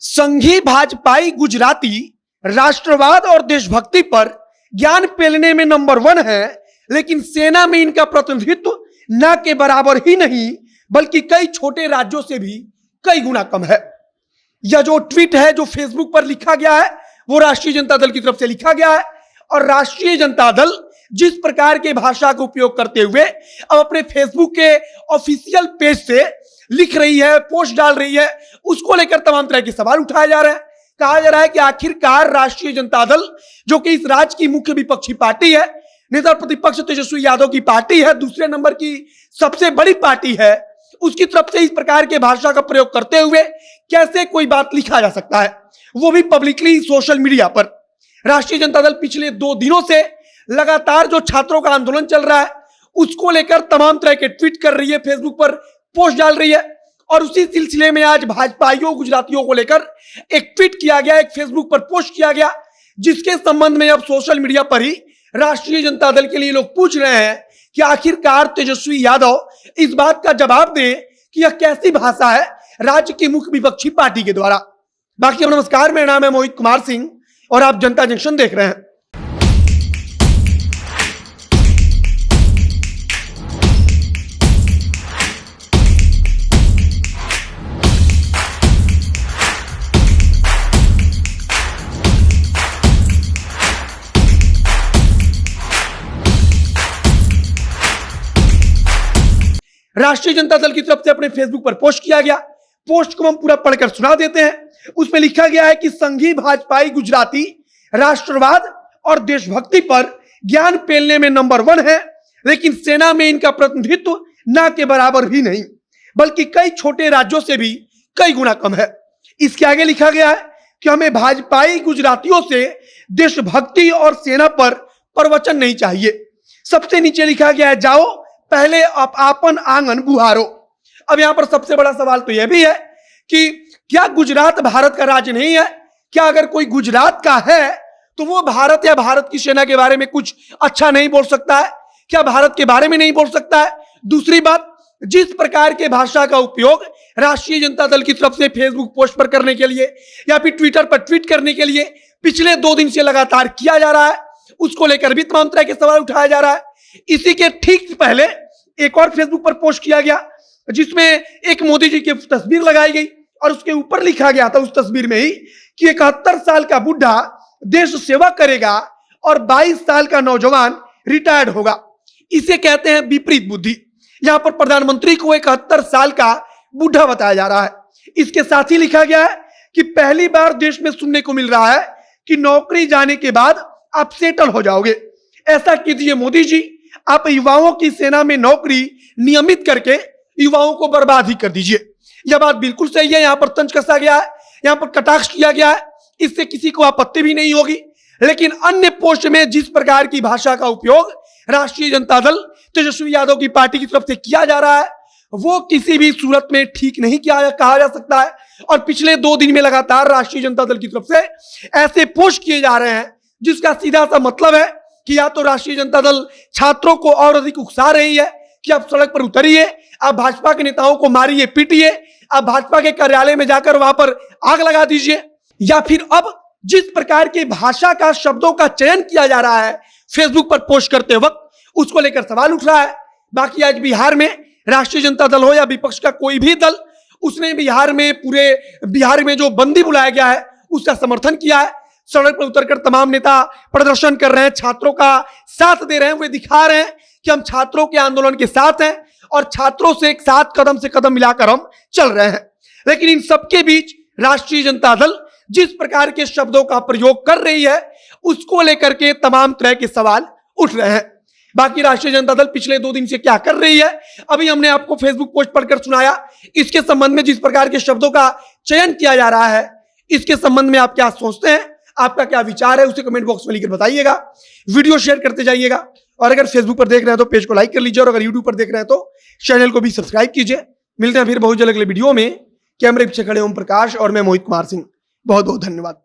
संघी भाजपाई गुजराती राष्ट्रवाद और देशभक्ति पर ज्ञान पेलने में नंबर 1 है, लेकिन सेना में इनका प्रतिनिधित्व न के बराबर ही नहीं बल्कि कई छोटे राज्यों से भी कई गुना कम है। यह जो ट्वीट है जो फेसबुक पर लिखा गया है वो राष्ट्रीय जनता दल की तरफ से लिखा गया है और राष्ट्रीय जनता दल जिस प्रकार के भाषा का उपयोग करते हुए अब अपने फेसबुक के ऑफिशियल पेज से लिख रही है, पोस्ट डाल रही है, उसको लेकर तमाम तरह के सवाल उठाए जा रहे हैं। कहा जा रहा है कि आखिरकार राष्ट्रीय जनता दल जो कि इस राज्य की मुख्य विपक्षी पार्टी है, नेता प्रतिपक्ष तेजस्वी यादव की पार्टी है, दूसरे नंबर की सबसे बड़ी पार्टी है, उसकी तरफ से इस प्रकार के भाषा का प्रयोग करते हुए कैसे कोई बात लिखा जा सकता है, वो भी पब्लिकली सोशल मीडिया पर। राष्ट्रीय जनता दल पिछले 2 दिनों से लगातार जो छात्रों का आंदोलन चल रहा है उसको लेकर तमाम तरह के ट्वीट कर रही है, फेसबुक पर पोस्ट डाल रही है और उसी सिलसिले में आज भाजपाइयों गुजरातियों को लेकर एक ट्वीट किया गया, एक फेसबुक पर पोस्ट किया गया, जिसके संबंध में अब सोशल मीडिया पर ही राष्ट्रीय जनता दल के लिए लोग पूछ रहे हैं कि आखिरकार तेजस्वी यादव इस बात का जवाब दें कि यह कैसी भाषा है राज्य की मुख्य विपक्षी पार्टी के द्वारा। बाकी नमस्कार, मेरा नाम है मोहित कुमार सिंह और आप जनता जंक्शन देख रहे हैं। राष्ट्रीय जनता दल की तरफ से अपने फेसबुक पर पोस्ट किया गया, पोस्ट को हम पूरा पढ़कर सुना देते हैं। उसमें लिखा गया है कि संघी भाजपाई गुजराती राष्ट्रवाद और देशभक्ति पर ज्ञान पेलने में नंबर 1 है, लेकिन सेना में इनका प्रतिनिधित्व न के बराबर भी नहीं बल्कि कई छोटे राज्यों से भी कई गुना कम है। इसके आगे लिखा गया है कि हमें भाजपाई गुजरातियों से देशभक्ति और सेना पर प्रवचन नहीं चाहिए। सबसे नीचे लिखा गया है, जाओ पहले आप आपन आंगन बुहारो। अब यहां पर सबसे बड़ा सवाल तो यह भी है कि क्या गुजरात भारत का राज्य नहीं है? क्या अगर कोई गुजरात का है तो वो भारत या भारत की सेना के बारे में कुछ अच्छा नहीं बोल सकता है? क्या भारत के बारे में नहीं बोल सकता है? दूसरी बात, जिस प्रकार के भाषा का उपयोग राष्ट्रीय जनता दल की तरफ से फेसबुक पोस्ट पर करने के लिए या फिर ट्विटर पर ट्वीट करने के लिए पिछले 2 दिन से लगातार किया जा रहा है, उसको लेकर भी तमाम तरह के सवाल उठाया जा रहा है। इसी के ठीक पहले एक और फेसबुक पर पोस्ट किया गया जिसमें एक मोदी जी की तस्वीर लगाई गई और उसके ऊपर लिखा गया था उस तस्वीर में ही कि 71 साल का बुढ़ा देश सेवा करेगा और 22 साल का नौजवान रिटायर्ड होगा। इसे कहते हैं विपरीत बुद्धि। यहां पर प्रधानमंत्री को 71 साल का बुढ़ा बताया जा रहा है। इसके साथ ही लिखा गया है कि पहली बार देश में सुनने को मिल रहा है कि नौकरी जाने के बाद आप सेटल हो जाओगे। ऐसा कीजिए मोदी जी, आप युवाओं की सेना में नौकरी नियमित करके युवाओं को बर्बाद ही कर दीजिए। यह बात बिल्कुल सही है। यहां पर तंज कसा गया है, यहां पर कटाक्ष किया गया है, इससे किसी को आपत्ति भी नहीं होगी। लेकिन अन्य पोस्ट में जिस प्रकार की भाषा का उपयोग राष्ट्रीय जनता दल तेजस्वी यादव की पार्टी की तरफ से किया जा रहा है वो किसी भी सूरत में ठीक नहीं कहा जा सकता है। और पिछले 2 दिन में लगातार राष्ट्रीय जनता दल की तरफ से ऐसे पोस्ट किए जा रहे हैं जिसका सीधा सा मतलब है कि या तो राष्ट्रीय जनता दल छात्रों को और अधिक उकसा रही है कि आप सड़क पर उतरिए, आप भाजपा के नेताओं को मारिए पीटिए, आप भाजपा के कार्यालय में जाकर वहां पर आग लगा दीजिए, या फिर अब जिस प्रकार की भाषा का शब्दों का चयन किया जा रहा है फेसबुक पर पोस्ट करते वक्त उसको लेकर सवाल उठ रहा है। बाकी आज बिहार में राष्ट्रीय जनता दल हो या विपक्ष का कोई भी दल, उसने पूरे बिहार में जो बंदी बुलाया गया है उसका समर्थन किया है। सड़क पर उतरकर तमाम नेता प्रदर्शन कर रहे हैं, छात्रों का साथ दे रहे हैं, वे दिखा रहे हैं कि हम छात्रों के आंदोलन के साथ हैं और छात्रों से एक साथ कदम से कदम मिलाकर हम चल रहे हैं। लेकिन इन सबके बीच राष्ट्रीय जनता दल जिस प्रकार के शब्दों का प्रयोग कर रही है उसको लेकर के तमाम तरह के सवाल उठ रहे हैं। बाकी राष्ट्रीय जनता दल पिछले 2 दिन से क्या कर रही है अभी हमने आपको फेसबुक पोस्ट पढ़कर सुनाया। इसके संबंध में जिस प्रकार के शब्दों का चयन किया जा रहा है इसके संबंध में आप क्या सोचते हैं, आपका क्या विचार है, उसे कमेंट बॉक्स में लिखकर बताइएगा। वीडियो शेयर करते जाइएगा और अगर फेसबुक पर देख रहे हैं तो पेज को लाइक कर लीजिए और अगर यूट्यूब पर देख रहे हैं तो चैनल को भी सब्सक्राइब कीजिए। मिलते हैं फिर बहुत जल्द अगले वीडियो में। कैमरे पीछे खड़े ओम प्रकाश और मैं मोहित कुमार सिंह। बहुत बहुत धन्यवाद।